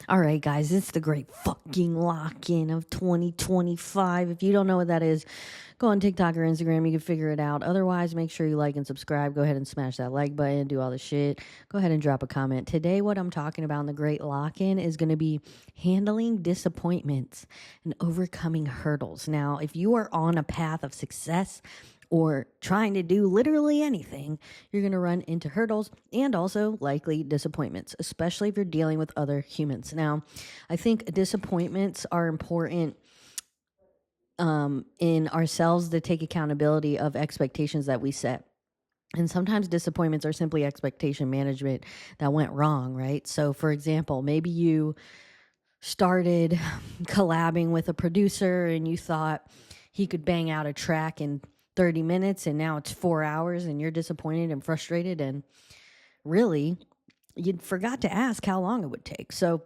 All right, guys, it's the great fucking lock-in of 2025. If you don't know what that is, go on TikTok or Instagram. You can figure it out. Otherwise, make sure you like and subscribe. Go ahead and smash that like button. Do all the shit. Go ahead and drop a comment. Today, what I'm talking about in the great lock-in is going to be handling disappointments and overcoming hurdles. Now, if you are on a path of success, or trying to do literally anything, you're going to run into hurdles and also likely disappointments, especially if you're dealing with other humans. Now, I think disappointments are important in ourselves to take accountability of expectations that we set. And sometimes disappointments are simply expectation management that went wrong, right? So, for example, maybe you started collabing with a producer and you thought he could bang out a track in 30 minutes and now it's 4 hours and you're disappointed and frustrated, and really you forgot to ask how long it would take. So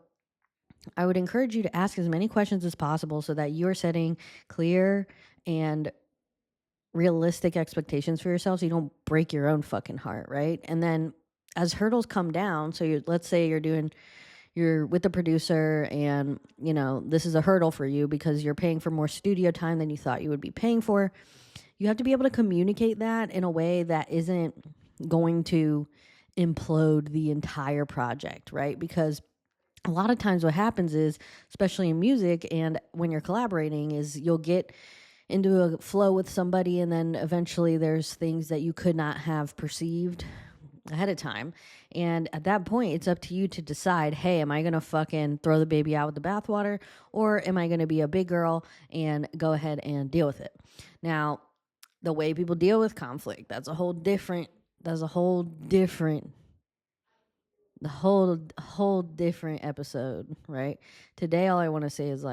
I would encourage you to ask as many questions as possible so that you're setting clear and realistic expectations for yourself so you don't break your own fucking heart, right? And then as hurdles come down, so let's say you're with the producer and, this is a hurdle for you because you're paying for more studio time than you thought you would be paying for. You have to be able to communicate that in a way that isn't going to implode the entire project, right? Because a lot of times what happens is, especially in music and when you're collaborating, is you'll get into a flow with somebody and then eventually there's things that you could not have perceived ahead of time. And at that point, it's up to you to decide, hey, am I going to fucking throw the baby out with the bathwater, or am I going to be a big girl and go ahead and deal with it? Now, the way people deal with conflict, the whole different episode, right? Today, all I want to say is,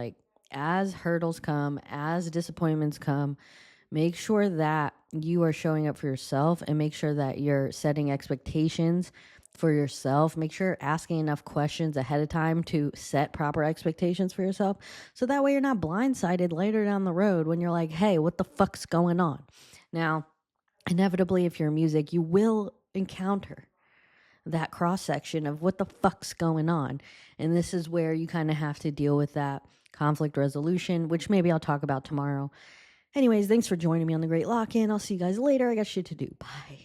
as hurdles come, as disappointments come, make sure that you are showing up for yourself and make sure that you're setting expectations for yourself. Make sure you're asking enough questions ahead of time to set proper expectations for yourself. So that way you're not blindsided later down the road when you're like, hey, what the fuck's going on? Now, inevitably, if you're in music, you will encounter that cross section of what the fuck's going on. And this is where you kind of have to deal with that conflict resolution, which maybe I'll talk about tomorrow. Anyways, thanks for joining me on the Great Lock-In. I'll see you guys later. I got shit to do. Bye.